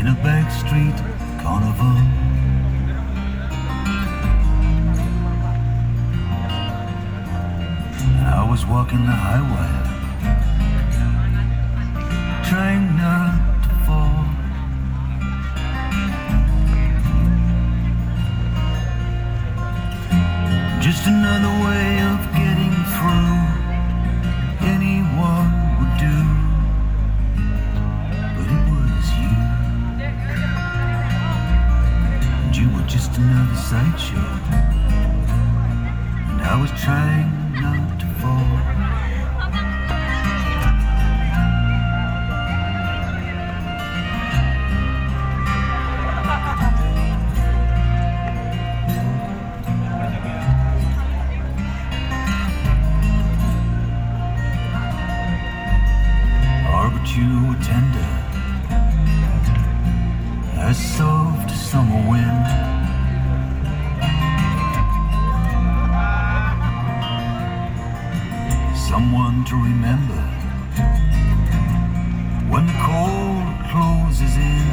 in a backstreet carnival. I was walking the highway, trying not to fall. Just another way of getting through. Anyone would do, but it was you. And you were just another sideshow, and I was trying not to fall. You were tender as soft as summer wind. Someone to remember when the cold closes in.